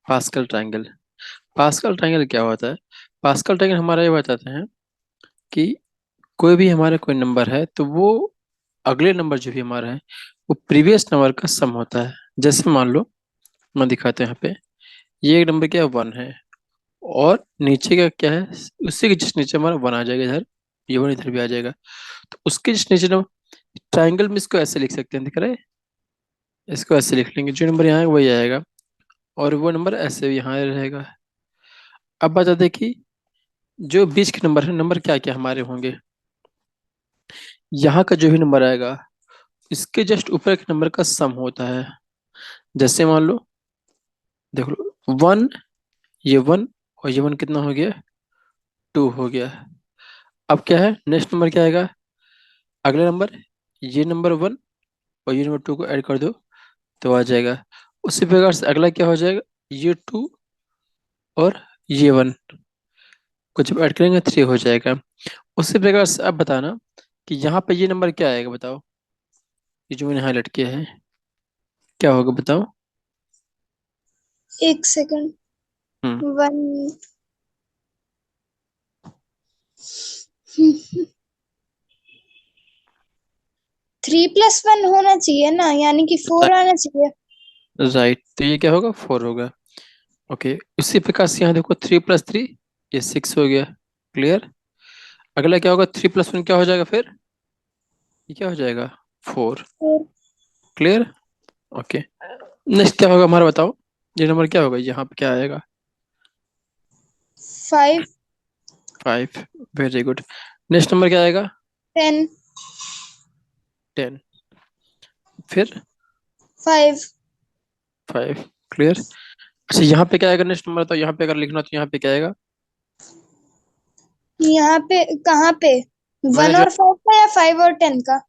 Pascal triangle. Pascal triangle क्या होता है? पास्कल ट्रायंगल हमारा ये बताते हैं कि कोई भी हमारा कोई नंबर है तो वो अगले नंबर जो भी हमारा है वो प्रीवियस नंबर का सम होता है। जैसे मान लो, मैं दिखाते हैं यहाँ पे, ये एक नंबर क्या है, 1 है, और नीचे का क्या है, उससे के जस्ट नीचे हमारा 1 आ जाएगा इधर, ये 1 इधर भी आ जाएगा। तो उसके जस्ट नीचे ना ट्रायंगल में इसको ऐसे लिख सकते हैं, दिख रहा है? इसको ऐसे लिख लेंगे, जो नंबर यहाँ है वही आएगा, और वो नंबर ऐसे भी यहाँ रहेगा। अब बता दे कि जो बीच के नंबर है, नंबर क्या क्या हमारे होंगे, यहाँ का जो भी नंबर आएगा इसके जस्ट ऊपर के नंबर का सम होता है। जैसे मान लो, देख लो, 1, ये 1, और ये 1 कितना हो गया, 2 हो गया। अब क्या है, नेक्स्ट नंबर क्या आएगा, अगला नंबर, ये नंबर 1 और ये नंबर 2 को ऐड कर दो तो आ जाएगा। उसी प्रकार से अगला क्या हो जाएगा, ये 2 और ये 1 को जब ऐड करेंगे 3 हो जाएगा। उसी प्रकार से अब बताना कि यहाँ पे ये नंबर क्या आएगा, बताओ, ये जो मैंने हाईलाइट किया है क्या होगा, बताओ। एक सेकंड। हम्म। 1। 3+1 होना चाहिए ना, यानी कि 4 आना चाहिए। राइट, तो ये क्या होगा, 4 होगा। ओके, इसी प्रकार से यहाँ देखो, 3+3, ये 6 हो गया। क्लियर? अगला क्या होगा, 3+1 क्या हो जाएगा फिर, ये क्या हो जाएगा, 4। 4। क्लियर? ओके, नेक्स्ट क्या होगा हमारा, बताओ। ये नंबर क्या होगा, यहाँ पे क्या आएगा, 5। 5। Very good. नेक्स्ट नंबर क्या आएगा, 10। 10। फिर 5। 5। क्लियर? अच्छा, यहाँ पे क्या आएगा नेक्स्ट नंबर, तो यहाँ पे अगर लिखना तो यहाँ पे क्या आएगा, यहाँ पे कहाँ पे? मैंने 1 जो और 5 का या 5 और 10 का?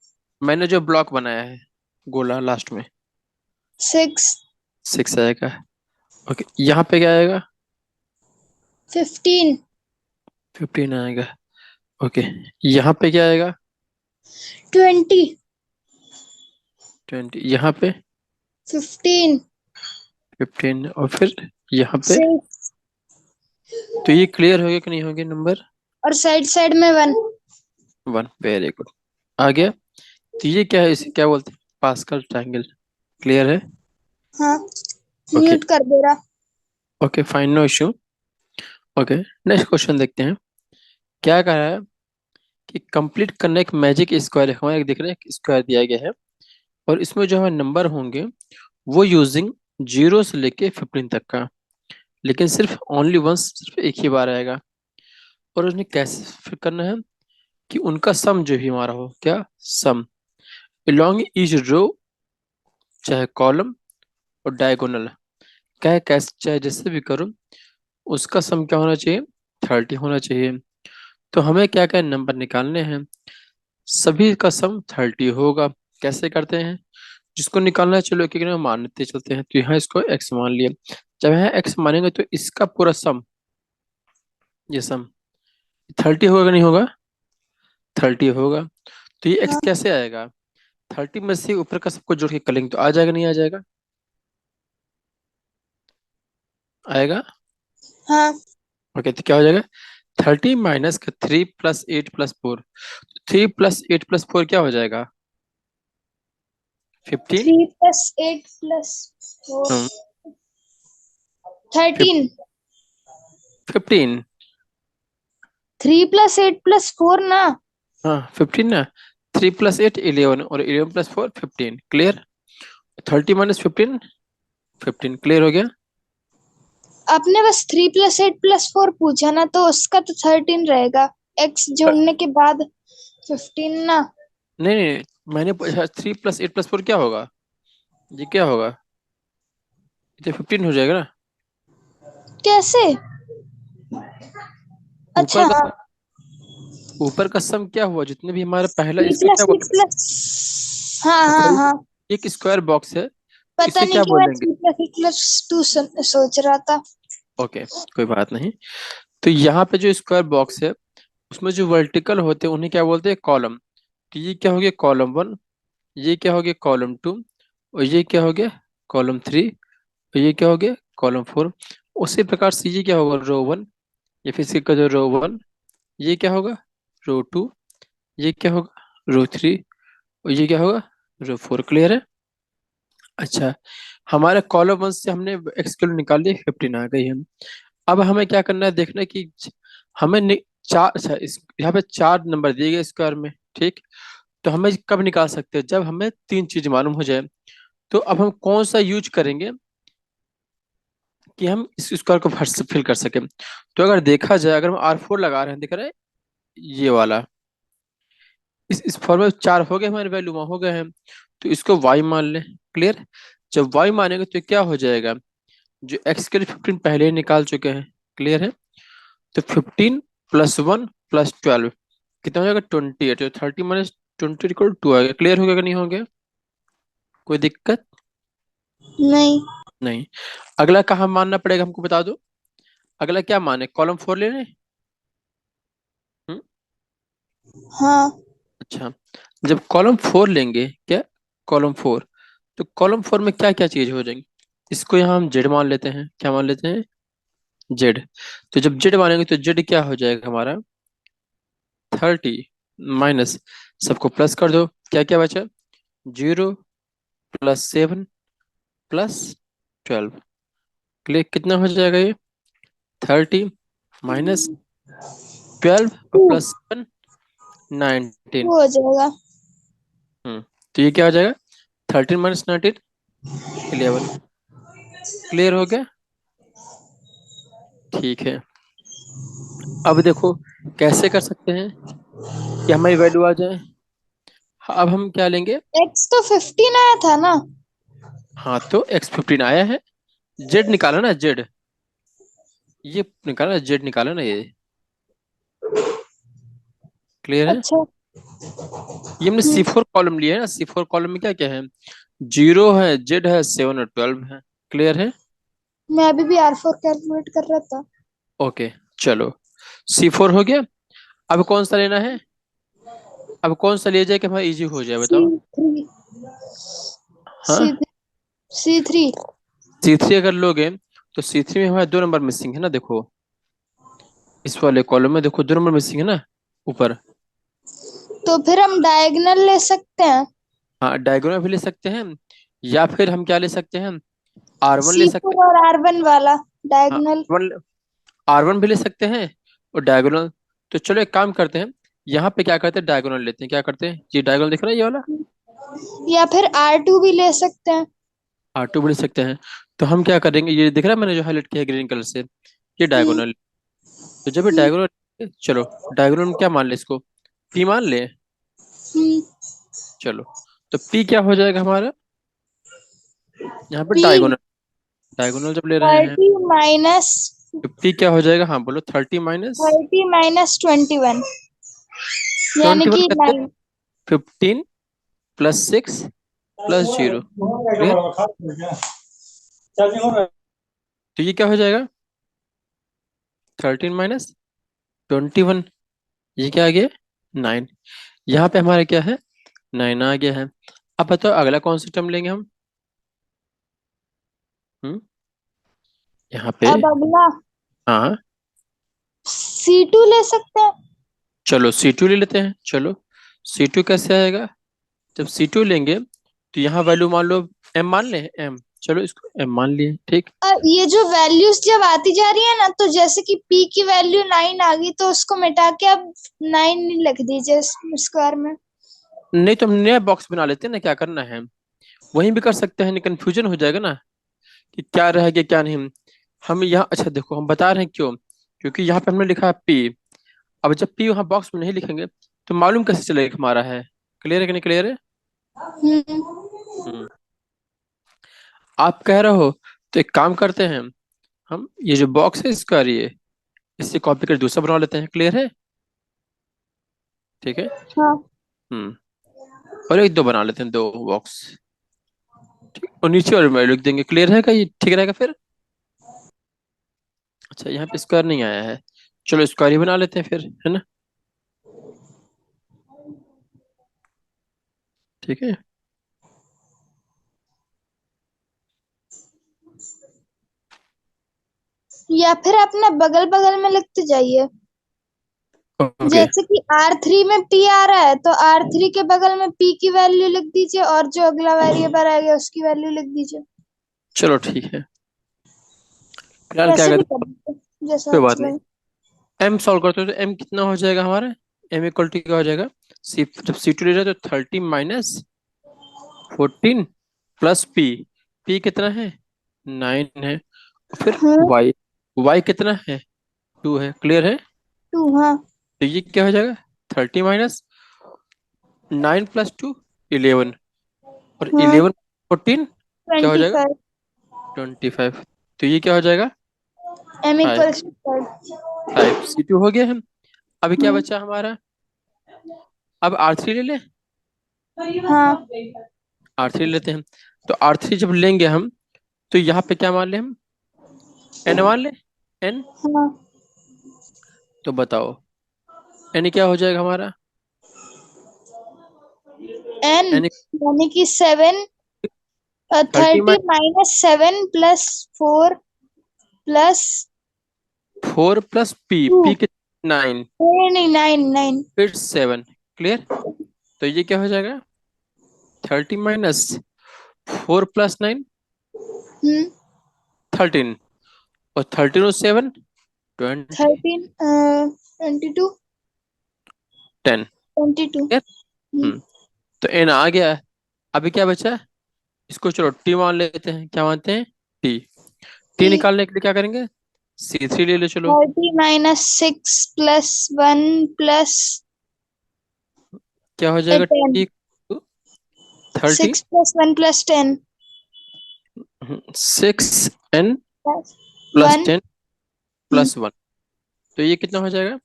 मैंने जो ब्लॉक बनाया है, गोला लास्ट में, 6। 6 आएगा। ओके, यहाँ पे क्या आएगा, 15। 15 आएगा। ओके, यहाँ पे क्या आएगा, 20। 20। यहाँ पे 15। 15, और फिर यहाँ पे। 6। तो ये क्लियर हो गया कि नहीं हो गया नंबर, और साइड साइड में 1। 1। वेरी गुड, आ गया। तो ये क्या है, इसे क्या बोलते हैं, पास्कल ट्रायंगल। क्लियर है? हाँ, ओके। म्यूट कर दे रहा। Okay, fine, no issue. Okay, next question देखते हैं। क्या कह रहा है कि कंप्लीट करना एक मैजिक स्क्वायर है, हमारे देख रहे हैं एक स्क्वायर दिया गया है, और इसमें जो हमारे नंबर होंगे वो यूजिंग 0 से लेके 15 तक का, लेकिन सिर्फ ओनली वंस, सिर्फ एक ही बार आएगा। और उन्हें कैसे फिर करना है कि उनका सम जो भी हमारा हो, क्या सम, along each रो, चाहे कॉलम और डायगोनल, क्या कैसे चाहे जैसे भी करो, उसका सम क्या होना चाहिए, 30 होना चाहिए। तो हमें क्या क्या नंबर निकालने हैं, सभी का सम 30 होगा। कैसे करते हैं, जिसको निकालना है चलो एक एक में मानते चलते हैं। तो यहाँ इसको एक्स मान लिया, जब यहाँ एक्स मानेंगे तो इसका पूरा सम, ये सम 30 होगा कि नहीं होगा, 30 होगा। तो ये एक्स हाँ। कैसे आएगा, 30 में से ऊपर का सबको जोड़ के करेंगे तो आ जाएगा, नहीं आ जाएगा, आएगा। हाँ। ओके, तो क्या हो जाएगा, 30 माइनस का 3+8+4, 3+8+4 क्या हो जाएगा, 15। 3+8+4। 13। 15। 3+8+4 ना। हाँ, 15 ना, 3+8 11, और 11+4 15। क्लियर? 30 - 15, 15। क्लियर हो गया? आपने बस 3+8+4 पूछा ना, तो उसका तो 13 रहेगा। एक्स जोड़ने के बाद 15 ना। नहीं नहीं, मैंने पूछा 3+8+4 क्या होगा, ये क्या होगा, ये तो 15 हो जाएगा ना। कैसे? ऊपर अच्छा का हाँ। ऊपर का सम क्या हुआ, जितने भी हमारे पहला, थ्री इसको प्लस क्या एट बोलते प्लस हाँ हैं, हाँ अच्छा, हाँ। एक स्क्वायर बॉक्स है तो पता इसे नहीं क्या क्यों मैं बोलेंगे। 3+8+2 सोच रहा था। ओके, कोई बात नहीं। तो यहाँ पे जो स्क्वायर बॉक्स है उसमें जो वर्टिकल होते हैं उन्हें क्या बोलते हैं, कॉलम। तो ये क्या हो गया, कॉलम 1, ये क्या हो गया, कॉलम 2, और ये क्या हो गया, कॉलम 3, और ये क्या हो गया, कॉलम 4। उसी प्रकार से ये क्या होगा, रो 1, ये फिर इसके जो रो 1, ये क्या होगा, रो 2, ये क्या होगा, रो 3, और ये क्या होगा, रो 4। क्लियर है? अच्छा, हमारे कॉलम 1 से हमने एक्स की वैल्यू निकाल ली, 15 आ गई है। अब हमें क्या करना है, देखना है कि हमें चार, अच्छा इस यहाँ पे 4 नंबर दिए गए स्क्वायर में, ठीक। तो हमें कब निकाल सकते हैं, जब हमें 3 चीज मालूम हो जाए। तो अब हम कौन सा यूज करेंगे कि हम इस स्क्वायर को फिल कर सके। तो अगर देखा जाए, अगर हम R4 लगा रहे हैं, दिख रहा है ये वाला, इस फॉर्मूले में 4 हो गए, हमारे वैल्यू वहां हो गए हैं। तो इसको y मान लें। क्लियर? जब y मानेंगे तो क्या हो जाएगा, जो x के लिए 15 पहले ही निकाल चुके हैं। क्लियर है? तो 15 +1 +12 कितना हो जाएगा, 28। तो 30 माइनस 20 इक्वल 2 आ गया। क्लियर हो गया कि नहीं हो गया? कोई दिक्कत? नहीं। नहीं। अगला कहाँ मानना पड़ेगा हमको, बता दो। अगला क्या माने, कॉलम 4 ले रहे हैं? हम्म? हाँ। अच्छा, जब कॉलम 4 लेंगे, क्या, कॉलम 4, तो कॉलम 4 में क्या क्या चीज हो जाएंगी। इसको यहाँ हम जेड मान लेते हैं। क्या मान लेते हैं, जेड। तो जब जेड मानेंगे तो जेड क्या हो जाएगा हमारा, 30 माइनस, सबको प्लस कर दो, क्या क्या बचा, 0 +7 +12। क्लियर? कितना हो जाएगा ये, 30 माइनस 12 और 2 +7, 19। हो जाएगा। तो ये क्या हो जाएगा, 13 - 19, 11। क्लियर हो गया? ठीक है। अब देखो कैसे कर सकते हैं कि हमारी वैल्यू आ जाए। अब हम क्या लेंगे, एक्स तो 15 आया था ना। हाँ तो x15 आया है, जेड निकाला ना, जेड, ये निकाला, जेड निकाला ना ये। क्लियर है? अच्छा। ये हमने C4 कॉलम लिया है ना, C4 कॉलम में क्या क्या है, 0 है, जेड है, 7 और 12 है। क्लियर है? मैं अभी भी R4 कैलकुलेट कर रहा था। ओके, चलो, C4 हो गया। अब कौन सा लेना है, अब कौन सा लिया जाए कि हमारा इजी हो जाए, सी बताओ। थ्री हाँ, C3। C3 अगर लोगे तो C3 में हमारे 2 नंबर मिसिंग है ना, देखो इस वाले कॉलम में देखो 2 नंबर मिसिंग है ना, ऊपर। तो फिर हम डायगोनल ले सकते हैं। हाँ, डायगोनल भी ले सकते हैं, या फिर हम क्या ले सकते हैं, R1 ले सकते C4 और R1 वाला हैं। हाँ, डायगोनल। R1 भी ले सकते हैं, और डायगोनल। तो चलो एक काम करते हैं, यहाँ पे क्या करते हैं, डायगोनल लेते हैं। क्या करते हैं, ये डायगोनल दिख रहा है ये वाला, या फिर R2 भी ले सकते हैं। R2 भी ले सकते हैं। तो हम क्या करेंगे, ये दिख रहा है मैंने जो हाईलाइट किया है ग्रीन कलर से, ये हम्म। डायगोनल। तो जब ये हम्म। डायगोनल, चलो डायगोनल में क्या मान ले इसको, P मान ले। हम्म। चलो, तो P क्या हो जाएगा हमारा, यहाँ पे P डायगोनल, डायगोनल जब ले रहे हैं 30 माइनस तो P क्या हो जाएगा, हाँ बोलो, 30 माइनस 21 यानी 21 कि करते, 9। 15 +6 +0। क्लियर? तो ये क्या हो जाएगा, 13 - 21, ये क्या आ गया, 9। यहाँ पे हमारा क्या है, 9 आ गया है। अब बताओ अगला कौन सा टर्म लेंगे हम। हम्म, यहाँ पे, अब अगला हाँ, C2 ले सकते हैं। चलो C2 ले लेते हैं। चलो, C2 कैसे आएगा, जब C2 लेंगे तो यहाँ वैल्यू मान लो M मान लें, M, चलो इसको M मान लिए, ठीक। ये जो वैल्यूज जब आती जा रही है ना, तो जैसे कि P की वैल्यू 9 आ गई, तो उसको मिटा के अब 9 लिख दीजिए स्क्वायर में। नहीं तो हम नया बॉक्स बना लेते हैं ना, क्या करना है, वहीं भी कर सकते हैं, नहीं कंफ्यूजन हो जाएगा ना कि क्या रह गया क्या नहीं। हम यहाँ, अच्छा देखो हम बता रहे हैं क्यों, क्योंकि यहाँ पे हमने लिखा है P। अब जब P वहाँ बॉक्स में नहीं लिखेंगे तो मालूम कैसे चलेगा हमारा है। क्लियर है कि नहीं क्लियर है? हम्म। हम्म, आप कह रहे हो तो एक काम करते हैं, हम ये जो बॉक्स है इसका, ये इससे कॉपी कर दूसरा बना लेते हैं। क्लियर है? ठीक है। हाँ। हम्म, और एक दो बना लेते हैं, 2 बॉक्स, ठीक, और नीचे और मैं लिख देंगे। क्लियर है, का ये ठीक रहेगा फिर। अच्छा, यहाँ पे स्क्वायर नहीं आया है, चलो स्क्वायर ही बना लेते हैं फिर, है ना। ठीक है। या फिर अपना बगल बगल में लिखते जाइए। ओके, जैसे कि R3 में P आ रहा है तो R3 के बगल में P की वैल्यू लिख दीजिए और जो अगला वेरिएबल आएगा उसकी वैल्यू लिख दीजिए। चलो ठीक है। फिलहाल क्या वैसे भी करते कर हैं, दीजिए जैसा कोई बात अच्छा नहीं। लगे। एम सॉल्व करते हो तो एम कितना हो जाएगा हमारा? एम इक्वल टू क्या हो जाएगा? सी, जब C2 ले रहे हो तो 30 - 14 प्लस पी। पी कितना है? 9 है। फिर हाँ वाई, वाई कितना है? 2 है। क्लियर है? 2 हाँ। तो ये क्या हो जाएगा? 30 - 9 + 2 11। और हाँ 11 - 14 क्या हो जाएगा? 25। 25। तो ये क्या हो जाएगा? M five. Equals to 5। 5 C2 हो गया। हम अभी क्या हम्म। बचा हमारा? अब R3 ले लें। हाँ R3 लेते हैं। तो R3 जब लेंगे हम, तो यहाँ पे क्या मान लें हम? N मान लें। N। हाँ। तो बताओ N क्या हो जाएगा हमारा? N N यानी कि 7, 30 30 minus 7 plus 4 plus 4 plus P, 2। P के 9, नहीं नहीं 9 9। फिर 7। क्लियर? तो ये क्या हो जाएगा? 30 - 4 + 9, हम्म। 13। और 13 और 7, 20। 13 22। 10। 22। क्लियर? हम्म। तो एन आ गया। अभी क्या बचा? इसको चलो टी मान लेते हैं। क्या मानते हैं? टी। टी टी निकालने के लिए क्या करेंगे? C3 ले लो चलो। 30 माइनस 6 प्लस 1 प्लस क्या हो जाएगा? 10। T 30 6 plus 1 plus 10 6n plus plus 1। 10 plus 1। तो ये कितना हो जाएगा?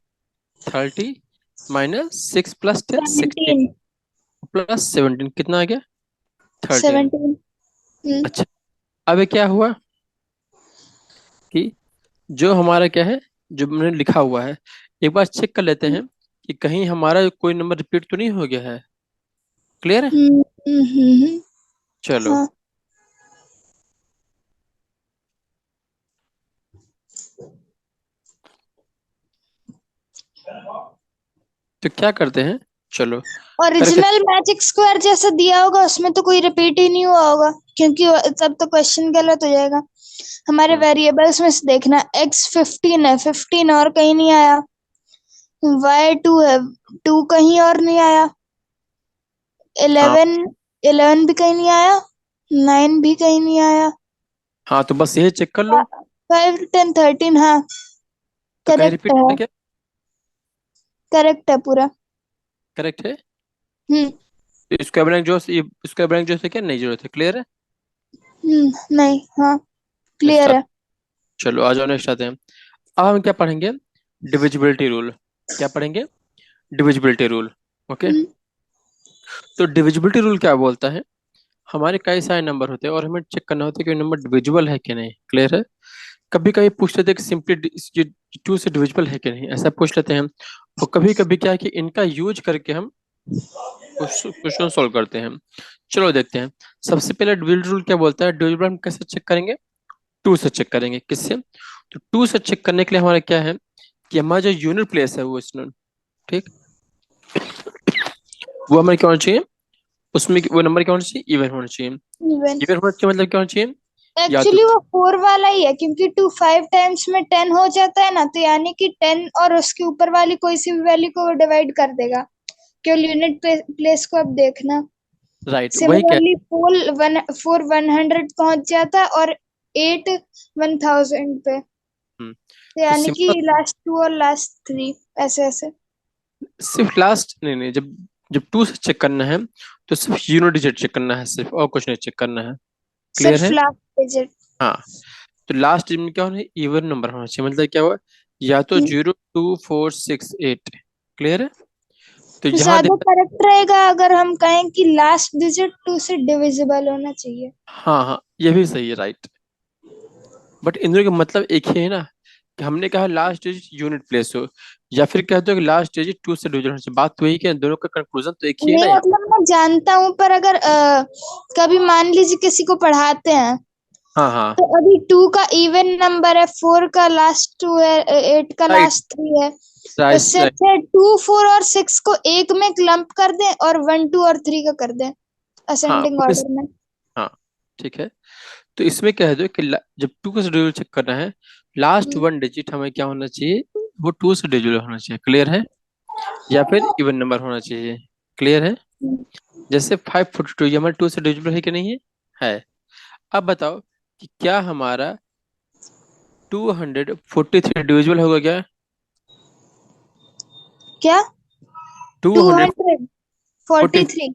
30 - 6 + 10 16 17। प्लस 17 कितना आ गया? 13। 17। अच्छा, अब ये क्या हुआ कि जो हमारा क्या है, जो मैंने लिखा हुआ है, एक बार चेक कर लेते हैं कि कहीं हमारा कोई नंबर रिपीट तो नहीं हो गया है। क्लियर है? चलो। हाँ। तो क्या करते हैं, चलो करके। ओरिजिनल मैजिक स्क्वायर जैसा दिया होगा उसमें तो कोई रिपीट ही नहीं हुआ होगा क्योंकि तब तो क्वेश्चन गलत हो जाएगा। हमारे हम्म, वेरिएबल्स में से देखना x 15 है, 15 और कहीं नहीं आया। y 2 है, 2 कहीं और नहीं आया। हाँ 11, 11 भी कहीं नहीं आया। 9 भी कहीं नहीं आया। हाँ, तो बस यही चेक कर लो। 5 10 13 हाँ। तो कहीं करेक्ट रिपीट है। है क्या? करेक्ट है पूरा। करेक्ट है। हम्म। तो इसका ब्लैंक जो ये इसका ब्लैंक जो है क्या नहीं जरूरत है? क्लियर है? नहीं हाँ क्लियर स्टार्ट। है। चलो आ जाओ, नेक्स्ट आते हैं। अब हम क्या पढ़ेंगे? Divisibility rule. क्या पढ़ेंगे? Divisibility rule. ओके। हम्म। तो डिविजिबिलिटी रूल क्या बोलता है? हमारे कई सारे नंबर होते हैं और हमें चेक करना होता है कि नंबर डिविजिबल है कि नहीं। क्लियर है? कभी कभी पूछ लेते हैं कि सिंपली 2 से डिविजिबल है कि नहीं, ऐसा पूछ लेते हैं हम। और कभी कभी क्या है कि इनका यूज करके हम क्वेश्चन सॉल्व करते हैं। चलो देखते हैं। सबसे पहले डिविजिबल रूल क्या बोलता है? डिविजिबल हम कैसे चेक करेंगे? 2 से चेक करेंगे। किससे? तो 2 से चेक करने के लिए हमारा क्या है कि हमारा जो यूनिट प्लेस है वो स्टूडेंट, ठीक, वो हमारे क्या होना चाहिए? उसमें वो नंबर क्या होना चाहिए? इवन होना चाहिए। इवन। इवन होना चाहिए मतलब क्या होना चाहिए? या तो एक्चुअली वो 4 वाला ही है क्योंकि 2 5 टाइम्स में 10 हो जाता है ना, तो यानी कि 10 और उसके ऊपर वाली कोई सी भी वैल्यू को वो डिवाइड कर देगा। केवल यूनिट प्लेस को अब देखना। राइट, वही क्या सिमिलरली 4 100 पहुंच जाता है और 8 1000 पे। है। तो तो यानी कि सिंपल, लास्ट 2 और लास्ट 3 ऐसे ऐसे। सिर्फ लास्ट नहीं नहीं, जब जब 2 से चेक करना है तो सिर्फ यूनिट डिजिट चेक करना है, सिर्फ, और कुछ नहीं चेक करना है। क्लियर सिर्फ है? Last digit. हाँ। तो लास्ट में क्या होना है? इवन नंबर होना चाहिए। मतलब क्या हुआ? या तो 0 2 4 6 8। क्लियर है? तो यहाँ ज्यादा देखना। करेक्ट रहेगा अगर हम कहें कि लास्ट डिजिट 2 से डिविजिबल होना चाहिए। हाँ हाँ, ये भी सही है, राइट। बट इन दोनों का मतलब एक ही है ना, कि हमने कहा लास्ट डिजिट यूनिट प्लेस हो, या फिर कहते हो कि लास्ट डिजिट 2 से डिविजन होना चाहिए। बात तो वही है, दोनों का कंक्लूजन तो एक ही है नहीं ना यहाँ। मतलब मैं जानता हूँ पर अगर कभी मान लीजिए किसी को पढ़ाते हैं हाँ हाँ। तो अभी 2 का इवन नंबर है, 4 का लास्ट 2 है, 8 का राइट लास्ट 3 है। राइट उससे राइट। अच्छा 2, 4 और 6 को एक में क्लम्प कर दें और 1, 2 और 3 का कर दें हाँ असेंडिंग ऑर्डर में। हाँ ठीक है। तो इसमें कह दो कि जब टू का डिजिटल चेक करना है, लास्ट हम्म, वन डिजिट हमें क्या होना चाहिए, वो टू से डिजिटल होना चाहिए। क्लियर है? या फिर इवन नंबर होना चाहिए। क्लियर है? हम्म। जैसे 542 ये हमारा टू से डिविजिबल है कि नहीं है? है। अब बताओ कि क्या हमारा 243 डिविजिबल होगा क्या? क्या? Two two hundred hundred forty forty three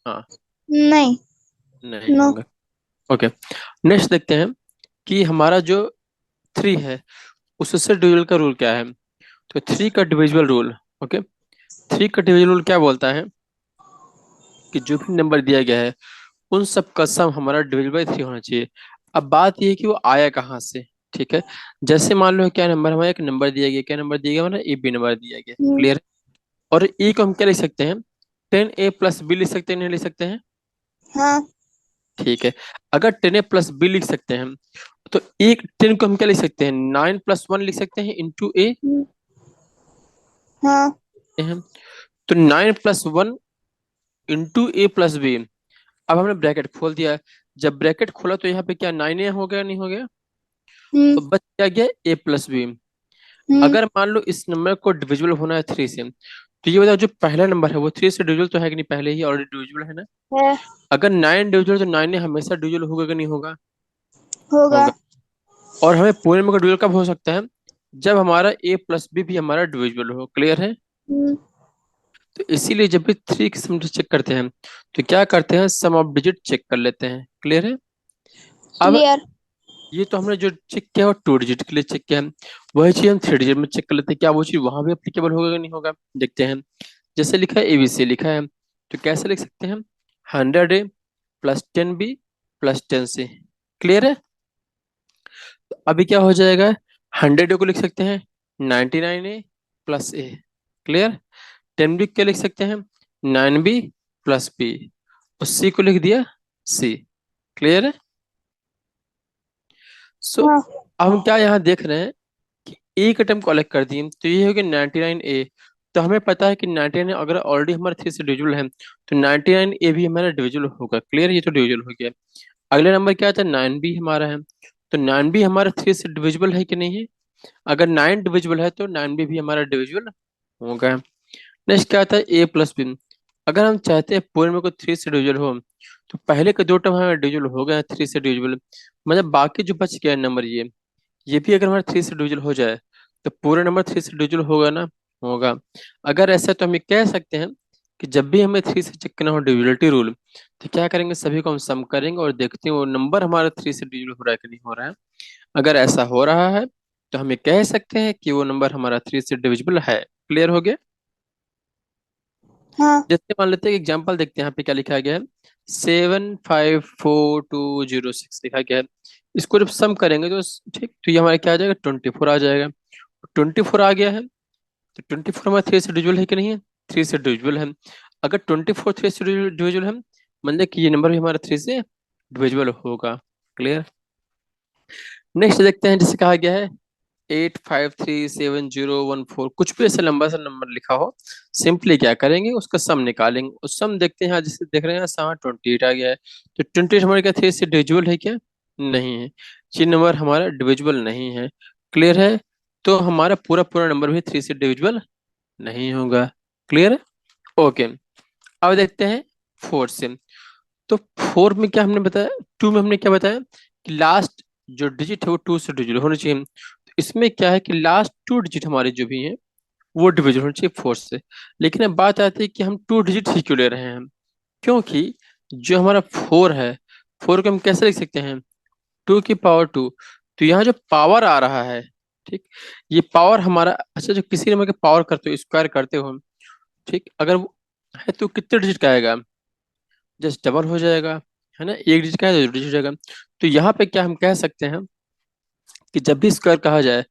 हाँ, नहीं। नहीं नो। होगा। ओके, नेक्स्ट देखते हैं कि हमारा जो थ्री है उससे डिविजिबल का रूल क्या है। तो थ्री का डिविजिबल रूल, ओके, थ्री का डिविजिबल रूल क्या बोलता है कि जो भी नंबर दिया गया है उन सब का सम हमारा डिविजिबल बाई थ्री होना चाहिए। अब बात यह है कि वो आया कहाँ से। ठीक है, जैसे मान लो क्या नंबर, हमारा एक नंबर दिया गया, क्या नंबर दिया गया, हमारा ए बी नंबर दिया गया। हम्म, क्लियर? और ए को हम क्या लिख सकते हैं, 10a+b लिख सकते हैं, नहीं लिख सकते हैं? हाँ। ठीक है, अगर 10a+b लिख सकते हैं तो एक 10 को हम क्या लिख सकते हैं, 9+1 लिख सकते हैं इंटू ए। हम्म, हाँ। तो 9+1 इंटू a+b। अब हमने ब्रैकेट खोल दिया, जब ब्रैकेट खोला तो यहाँ पे क्या 9a हो गया, नहीं हो गया? हम्म, तो बच क्या गया, a+b। हम्म, अगर मान लो इस नंबर को डिविजिबल होना है थ्री से, तो ये बताओ जो पहला नंबर है वो थ्री से डिविजिबल तो है कि नहीं, पहले ही ऑलरेडी डिविजिबल है ना। है। अगर नाइन डिविजिबल तो नाइन हमेशा डिविजिबल होगा कि नहीं होगा? होगा। होगा। और हमें पूरे नंबर का डिविजिबल कब हो सकता है, जब हमारा a+b भी हमारा डिविजिबल हो। क्लियर है? हम्म, तो इसीलिए जब भी थ्री की सम चेक करते हैं तो क्या करते हैं, सम ऑफ डिजिट चेक कर लेते हैं। क्लियर है? अब क्लियर। ये तो हमने जो चेक किया वो टू डिजिट के लिए चेक किया है, वही चीज हम थ्री डिजिट में चेक कर लेते हैं, क्या वो चीज वहां भी अप्लीकेबल होगा कि नहीं होगा। देखते हैं, जैसे लिखा है एबीसी लिखा है, तो कैसे लिख सकते हैं हम, 100a+10b प्लस 10c। क्लियर है? तो अभी क्या हो जाएगा, 100a को लिख सकते हैं 99a+a। क्लियर? 10b क्या लिख सकते हैं, 9b+b, और c को लिख दिया c। क्लियर है? सो हाँ। अब हम क्या यहाँ देख रहे हैं कि एक आइटम कलेक्ट कर दिए तो ये हो गया 99a। तो हमें पता है कि 99 अगर ऑलरेडी हमारा थ्री से डिविजिबल है तो 99a भी हमारा डिविजिबल होगा। क्लियर? ये तो डिविजिबल हो गया। अगले नंबर क्या आता है, 9b हमारा है, तो 9b हमारा थ्री से डिविजिबल है कि नहीं है? अगर 9 डिविजिबल है तो 9b भी हमारा डिविजिबल होगा। नेक्स्ट क्या आता है, a+b। अगर हम चाहते हैं पूरे में को थ्री से डिविजिबल हो तो पहले के दो टर्म हमारे डिविजिबल हो गए थ्री से डिविजिबल, मतलब बाकी जो बच गया नंबर ये भी अगर हमारा थ्री से डिविजिबल हो जाए तो पूरा नंबर थ्री से डिविजिबल होगा ना। होगा। अगर ऐसा तो हम ये कह सकते हैं कि जब भी हमें थ्री से चेक करना हो डिविजिबिलिटी रूल, तो क्या करेंगे, सभी को हम सम करेंगे और देखते हैं वो नंबर हमारा थ्री से डिविजिबल हो रहा है कि नहीं हो रहा है। अगर ऐसा हो रहा है तो हम ये कह सकते हैं कि वो नंबर हमारा थ्री से डिविजिबल है। क्लियर हो गया? हाँ। जैसे मान लेते हैं एग्जाम्पल देखते हैं, यहाँ पे क्या लिखा गया है, 754,206 लिखा गया है। इसको जब सम करेंगे तो ठीक, तो ये हमारा क्या आ जाएगा, 24 आ जाएगा। 24 आ गया है तो 24 हमारा थ्री से डिविजिबल है कि नहीं है? थ्री से डिविजिबल है। अगर 24 थ्री से डिविजिबल है, मतलब कि ये नंबर भी हमारा थ्री से डिविजिबल होगा। क्लियर? नेक्स्ट देखते हैं, जैसे कहा गया है 8537014, कुछ भी ऐसा लंबा सा नंबर लिखा हो, सिंपली क्या करेंगे, उसका सम निकालेंगे। उस सम देखते हैं, जैसे देख रहे हैं यहाँ 28 आ गया है, तो 28 हमारे क्या थ्री से डिविजिबल है क्या? नहीं है, ये नंबर हमारा डिविजिबल नहीं है। क्लियर है? तो हमारा पूरा पूरा नंबर भी थ्री से डिविजिबल नहीं होगा। क्लियर है? ओके, अब देखते हैं फोर से। तो फोर में क्या हमने बताया, टू में हमने क्या बताया कि लास्ट जो डिजिट है वो टू से डिविजिबल होनी चाहिए। तो इसमें क्या है कि लास्ट टू डिजिट हमारे जो भी हैं वो डिविजिबल होनी चाहिए फोर से। लेकिन अब बात आती है कि हम टू डिजिट ही क्यों ले रहे हैं, क्योंकि जो हमारा फोर है, फोर को हम कैसे लिख सकते हैं, 2 की पावर 2। तो यहाँ जो पावर आ रहा है, ठीक, ये पावर हमारा, अच्छा जो किसी नंबर के पावर करते हो, स्क्वायर करते हो हम, ठीक, अगर वो है तो कितने डिजिट का आएगा, जस्ट डबल हो जाएगा, है ना, एक डिजिट का है तो डिजिट हो जाएगा। तो यहाँ पे क्या हम कह सकते हैं कि जब भी स्क्वायर कहा जाए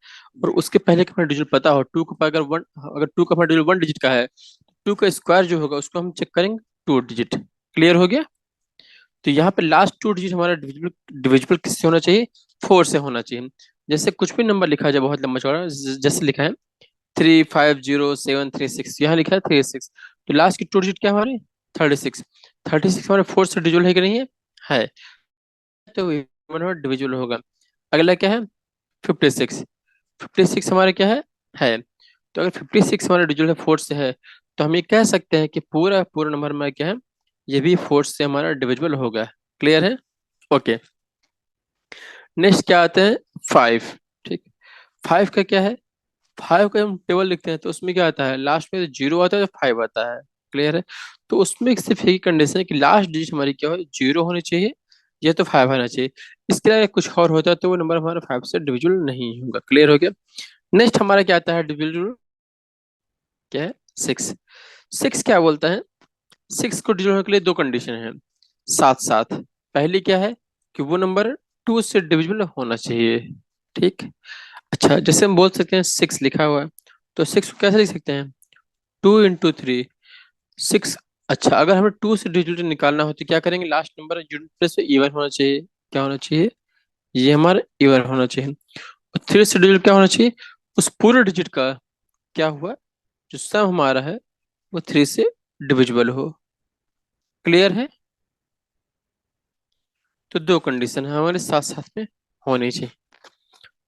और उसके पहले का हमें डिजिट पता हो, टू का अगर वन, अगर टू का हमारा डिजिट वन डिजिट का है, टू का स्क्वायर जो होगा उसको हम चेक करेंगे टू डिजिट। क्लियर हो गया? तो यहाँ पे लास्ट टू डिजिट हमारा डिविजिबल डिविजिबल किससे होना चाहिए? 4 से होना चाहिए। जैसे कुछ भी नंबर लिखा जाए बहुत लंबा चौड़ा, जैसे लिखा है 350736, यहाँ लिखा है 36, तो लास्ट की टू डिजिट क्या हमारे? 36। 36 हमारे 4 से डिविजिबल है कि नहीं है? है। तो ये हमारा डिविजिबल होगा। अगला क्या है? 56। 56 हमारा क्या है। तो अगर 56 हमारा डिजिटल है 4 से है, तो हम ये कह सकते हैं कि पूरा पूरा नंबर हमारा क्या है, ये भी 4 से हमारा डिविजिबल होगा। क्लियर है? ओके। नेक्स्ट क्या आते हैं? 5। ठीक। 5 का क्या है? 5 का हम टेबल लिखते हैं तो उसमें क्या आता है, लास्ट में 0 आता है तो 5 आता है। क्लियर है? तो उसमें सिर्फ यही कंडीशन है कि लास्ट डिजिट हमारी क्या हो, 0 होनी चाहिए या तो 5 आना चाहिए। इसके अलावा कुछ और होता है तो वो नंबर हमारा 5 से डिविजिबल नहीं होगा। क्लियर हो गया? नेक्स्ट हमारा क्या आता है डिविजिबल? क्या है? 6। 6 क्या बोलता है? 6 को डिविजिबल होने के लिए दो कंडीशन है साथ साथ। पहली क्या है कि वो नंबर 2 से डिविजिबल होना चाहिए। ठीक। अच्छा, जैसे हम बोल सकते हैं 6 लिखा हुआ है, तो 6 को कैसे लिख सकते हैं? 2 × 3 6। अच्छा, अगर हमें 2 से डिविजिबल निकालना हो तो क्या करेंगे? लास्ट नंबर यूनिट प्लेस पे इवन होना चाहिए। क्या होना चाहिए? ये हमारा इवन होना चाहिए। और 3 से डिविजिबल क्या होना चाहिए? उस पूरे डिजिट का क्या हुआ, जो सम हमारा है वो 3 से डिविजिबल हो। क्लियर है? तो दो कंडीशन है हमारे साथ साथ में होनी चाहिए।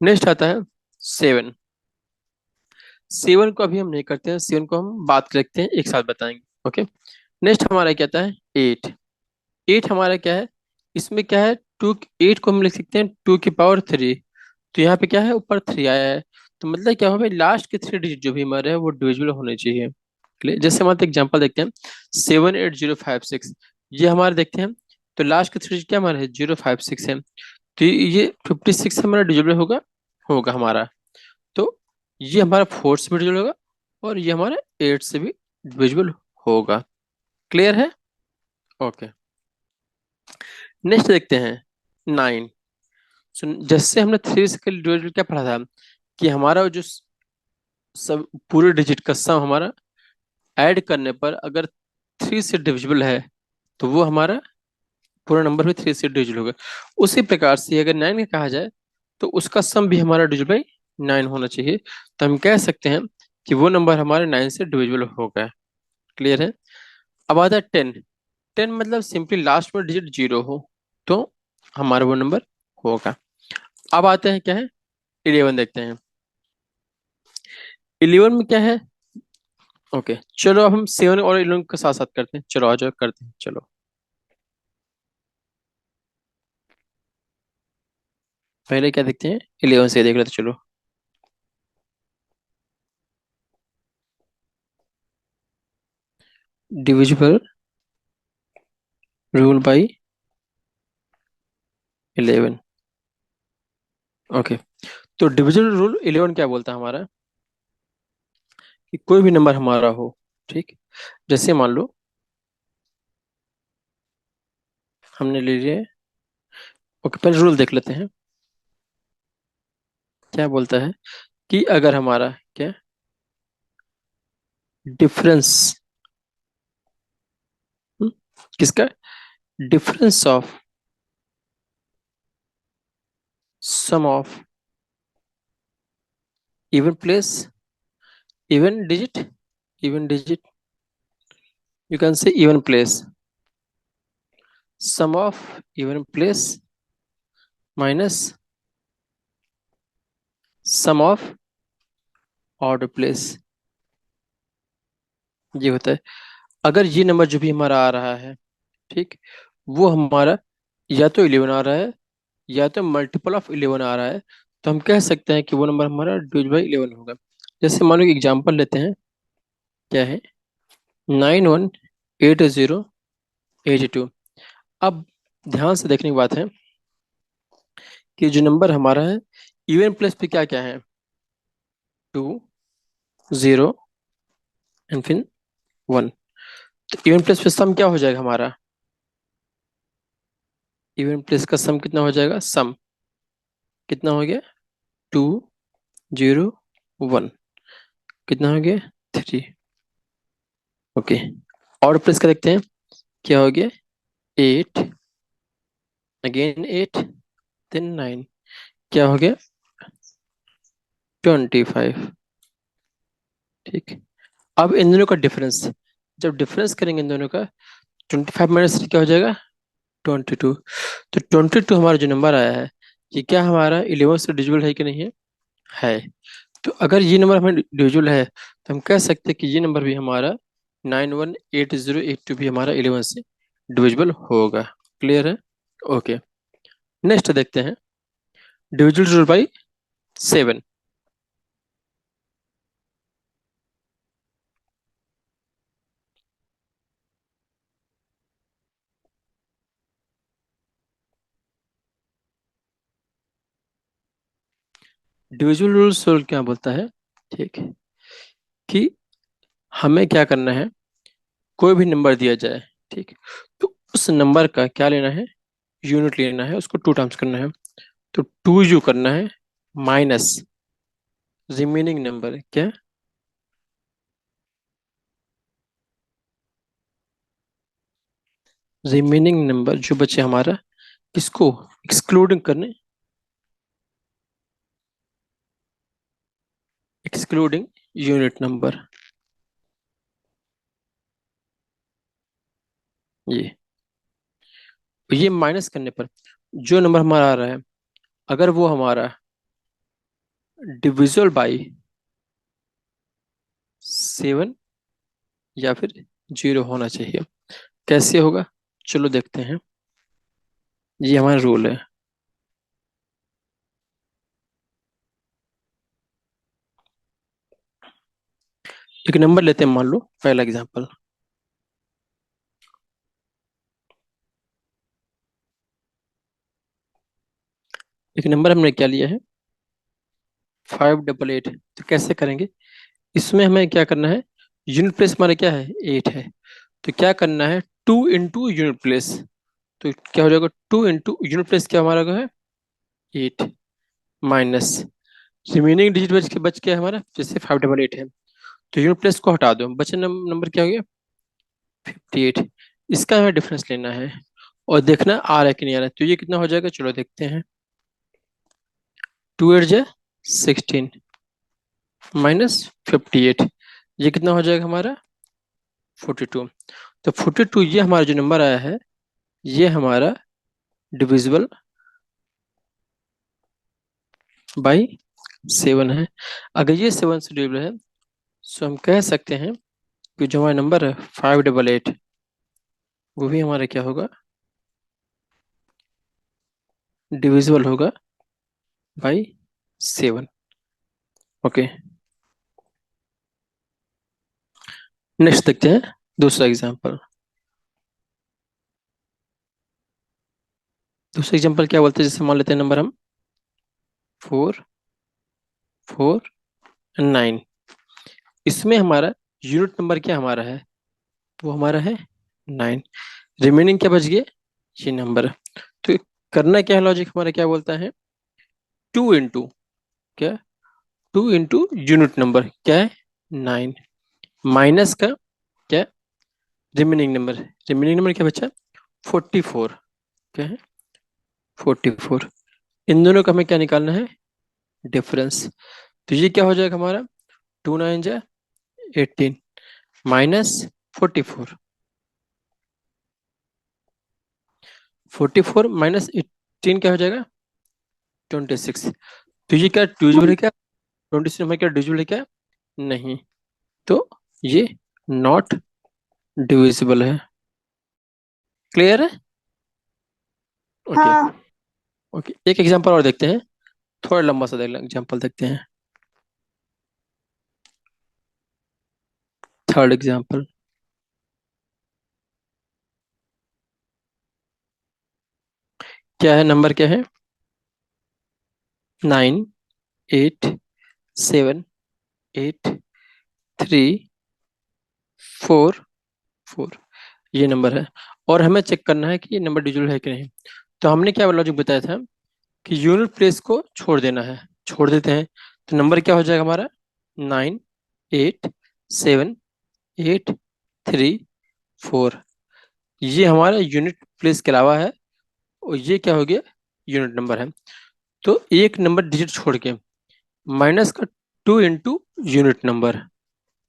नेक्स्ट आता है 7। 7 को अभी हम नहीं करते हैं, 7 को हम बात करते हैं, एक साथ बताएंगे। ओके। नेक्स्ट हमारा क्या आता है? 8। 8 हमारा क्या है? इसमें क्या है, 8 को हम लिख सकते हैं 2 की पावर 3। तो यहाँ पे क्या है, ऊपर 3 आया है, तो मतलब क्या होगा, लास्ट के 3 डिजिट जो भी हमारे हैं वो डिविजिबल होने चाहिए। Clear? जैसे हमारे एग्जांपल देखते हैं 78056, ये हमारे देखते हैं, तो लास्ट के 3 डिजिट क्या हमारे है? 056 है। तो ये 56 हमारा डिविजिबल होगा, होगा हमारा। तो ये हमारा 4 से भी डिविजिबल होगा और ये हमारा 8 से भी डिविजिबल होगा। क्लियर है? ओके। नेक्स्ट देखते हैं 9। जैसे हमने 3 से डिविजिबल क्या पढ़ा था कि हमारा जो सब पूरे डिजिट का सम हमारा ऐड करने पर अगर 3 से डिविजिबल है तो वो हमारा पूरा नंबर भी 3 से डिविजिबल होगा। उसी प्रकार से अगर 9 का कहा जाए तो उसका सम भी हमारा डिविजिबल बाई 9 होना चाहिए। तो हम कह सकते हैं कि वो नंबर हमारे 9 से डिविजिबल होगा। क्लियर है? अब आता है 10। 10 मतलब सिंपली लास्ट में डिजिट 0 हो तो हमारा वो नंबर होगा। अब आते हैं क्या है, 11 देखते हैं। 11 में क्या है? ओके, चलो अब हम 7 और 11 के साथ साथ करते हैं। चलो आ जाओ, करते हैं चलो। पहले क्या देखते हैं? 11 से देख लेते चलो। Divisible rule by 11। ओके। तो डिविजिबल रूल 11 क्या बोलता है हमारा, कि कोई भी नंबर हमारा हो, ठीक, जैसे मान लो हमने ले लिया। ओके, पहले रूल देख लेते हैं। क्या बोलता है कि अगर हमारा क्या डिफरेंस, किसका? Difference of sum of even place, even digit, even digit, you can say even place, sum of even place minus sum of odd place, ये होता है। अगर ये नंबर जो भी हमारा आ रहा है, ठीक, वो हमारा या तो 11 आ रहा है या तो मल्टीपल ऑफ 11 आ रहा है, तो हम कह सकते हैं कि वो नंबर हमारा डिवाइड बाई 11 होगा। जैसे मान लो एग्जाम्पल लेते हैं, क्या है, 918082। अब ध्यान से देखने की बात है कि जो नंबर हमारा है, इवन प्लस पे क्या क्या है? 2 0 एंड फिर 1। तो इवन प्लस पे सम क्या हो जाएगा हमारा? इवन प्लस का सम कितना हो जाएगा? सम कितना हो गया? 2 0 1। कितना हो गया? 3। ओके। और प्लस का देखते हैं, क्या हो गया? 8 अगेन 8, देन 9, क्या हो गया? 25। ठीक। अब इन दोनों का डिफरेंस, जब डिफरेंस करेंगे इन दोनों का, 25 माइनस क्या हो जाएगा? 22। तो 22 हमारा जो नंबर आया है, ये क्या हमारा 11 से डिविजिबल है कि नहीं है? है। तो अगर ये नंबर हमें डिविजिबल है, तो हम कह सकते हैं कि ये नंबर भी हमारा 918082 भी हमारा 11 से डिविजिबल होगा। क्लियर है? ओके। नेक्स्ट देखते हैं, divisible rule by 7। Divisible rule solve क्या बोलता है? ठीक है, कि हमें क्या करना है, कोई भी नंबर दिया जाए, ठीक, तो उस नंबर का क्या लेना है? यूनिट लेना है, उसको 2 टाइम्स करना है। तो 2 यू करना है, माइनस रिमेनिंग नंबर, क्या? रिमेनिंग नंबर जो बचे हमारा, किसको एक्सक्लूडिंग करने, एक्सक्लूडिंग यूनिट नंबर, ये माइनस करने पर जो नंबर हमारा आ रहा है, अगर वो हमारा डिविजिबल बाई 7 या फिर 0 होना चाहिए। कैसे होगा? चलो देखते हैं। ये हमारा रूल है। एक नंबर लेते हैं, मान लो पहला एग्जांपल। एक नंबर हमने क्या लिया है? 588। तो कैसे करेंगे? इसमें हमें क्या करना है? यूनिट प्लेस हमारा क्या है? 8 है। तो क्या करना है? 2 इंटू यूनिट प्लेस। तो क्या हो जाएगा? 2 इंटू यूनिट प्लेस, क्या हमारा है? 8, माइनस रिमेनिंग डिजिट बच गया हमारा, जैसे 588 है, तो यूनिट प्लेस को हटा दो, बचे नंबर क्या हो गया? 58। इसका हमें डिफरेंस लेना है और देखना आ रहा है कि नहीं आ रहा है। तो ये कितना हो जाएगा? चलो देखते हैं। 2 8 जा 16 -58, ये कितना हो जाएगा हमारा? 42। तो 42 ये हमारा जो नंबर आया है, ये हमारा डिविजिबल बाई 7 है। अगर ये 7 से डिविजिबल है, तो हम कह सकते हैं कि जो हमारा नंबर है 588, वो भी हमारा क्या होगा? डिविजिबल होगा बाई 7। ओके। नेक्स्ट देखते हैं दूसरा एग्जाम्पल। दूसरा एग्जाम्पल क्या बोलते हैं? जैसे मान लेते हैं नंबर हम 4 4 9। इसमें हमारा यूनिट नंबर क्या हमारा है? वो हमारा है 9। रिमेनिंग क्या बच गए? ये नंबर। तो करना क्या है? लॉजिक हमारा क्या बोलता है? 2 इंटू, क्या? 2 इंटू यूनिट नंबर क्या है? 9, माइनस का क्या? Remaining number. रिमेनिंग नंबर क्या बचा? 44। क्या है? 44। इन दोनों का हमें क्या निकालना है? डिफरेंस। तो ये क्या हो जाएगा हमारा? 2 9 जा 18 -44। 44 -18 क्या हो जाएगा? 26। तो ये क्या डिविजिबल है क्या? 26 में क्या डिविजिबल है क्या? नहीं। तो ये नॉट डिविजिबल है। क्लियर है? ओके। हाँ। ओके, एक एग्जांपल और देखते हैं, थोड़ा लंबा सा एग्जांपल देखते हैं। थर्ड एग्जांपल क्या है? नंबर क्या है? 9 8 7 8 3 4 4, ये नंबर है। और हमें चेक करना है कि ये नंबर डिजिटल है कि नहीं। तो हमने क्या लॉजिक बताया था कि यूनिट प्लेस को छोड़ देना है, छोड़ देते हैं। तो नंबर क्या हो जाएगा हमारा? 9 8 7 8 3 4, ये हमारा यूनिट प्लेस के अलावा है। और ये क्या हो गया, यूनिट नंबर है। तो एक नंबर डिजिट छोड़ के माइनस का 2 इंटू यूनिट नंबर।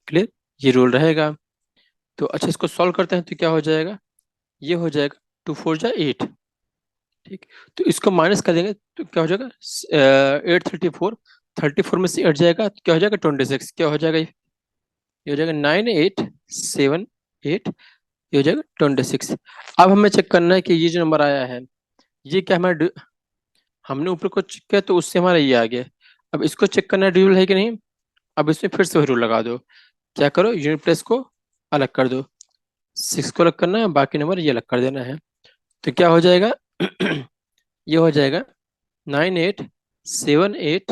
क्लियर, ये रूल रहेगा। तो अच्छा, इसको सॉल्व करते हैं तो क्या हो जाएगा, ये हो जाएगा 2 4 जा 8। ठीक, तो इसको माइनस कर देंगे तो क्या हो जाएगा, 8 34। 34 में से 8 जाएगा तो क्या हो जाएगा, 26। क्या हो जाएगा, ये हो जाएगा 9 8 7 8। ये हो जाएगा 26। अब हमें चेक करना है कि ये जो नंबर आया है, ये क्या हमारा हमने ऊपर को चेक किया तो उससे हमारा ये आ गया। अब इसको चेक करना है ड्यूल है कि नहीं। अब इसमें फिर से वही रूल लगा दो। क्या करो, यूनिट प्लेस को अलग कर दो, 6 को अलग करना है, बाकी नंबर ये अलग कर देना है। तो क्या हो जाएगा ये हो जाएगा 9 8 7 8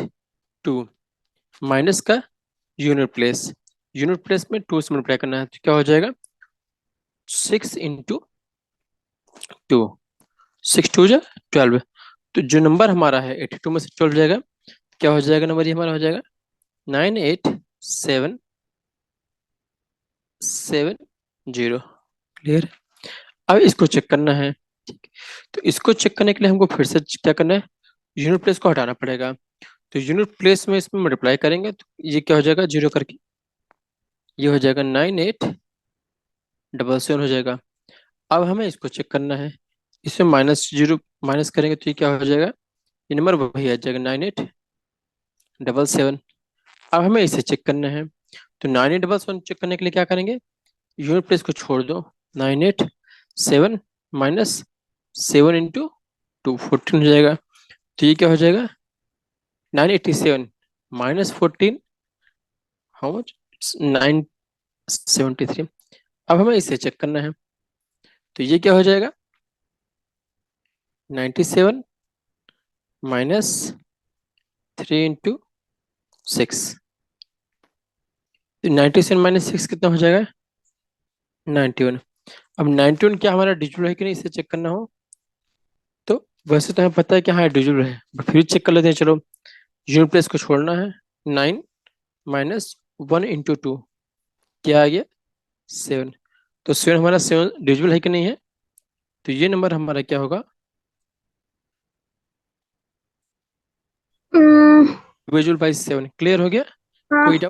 2 माइनस का यूनिट प्लेस में 2 से मल्टीप्लाई करना है तो क्या हो जाएगा, 6 इंटू 2। 6 2 जा 12। तो जो नंबर हमारा है 82 में से 12 जाएगा, क्या हो जाएगा नंबर, ये हमारा हो जाएगा 9 8 7 7 0। क्लियर। अब इसको चेक करना है। ठीक, तो इसको चेक करने के लिए हमको फिर से क्या करना है, यूनिट प्लेस को हटाना पड़ेगा। तो यूनिट प्लेस में इसमें मल्टीप्लाई करेंगे तो ये क्या हो जाएगा, जीरो करके ये हो जाएगा 9 8 7 7 हो जाएगा। अब हमें इसको चेक करना है, इसमें -0 माइनस करेंगे तो ये क्या हो जाएगा, ये नंबर वही आ जाएगा 9 8 7 7। अब हमें इसे चेक करना है, तो 9 8 7 7 चेक करने के लिए क्या करेंगे, यूनिट प्लेस को छोड़ दो। 9 8 7 माइनस 7 इंटू 2 14 हो जाएगा। तो ये क्या हो जाएगा, 9 87 - 14, हाउ मच, 9 73। अब हमें इसे चेक करना है, तो ये क्या हो जाएगा, 97 - 3 इंटू 6। 97 - 6 कितना हो जाएगा, 91। अब 91 क्या हमारा डिजिटल है कि नहीं, इसे चेक करना हो तो वैसे तो हमें पता है कि हाँ डिजिटल है, but फिर चेक कर लेते हैं। चलो, यूनिट प्लेस को छोड़ना है। 9 - 1 इंटू 2 क्या आ गया, 7। तो 7 हमारा 7 डिजिटल है कि नहीं है, तो ये नंबर हमारा क्या होगा, हम्म, डिविजिबल बाई 7। क्लियर हो गया, हाँ। कोई डाउट।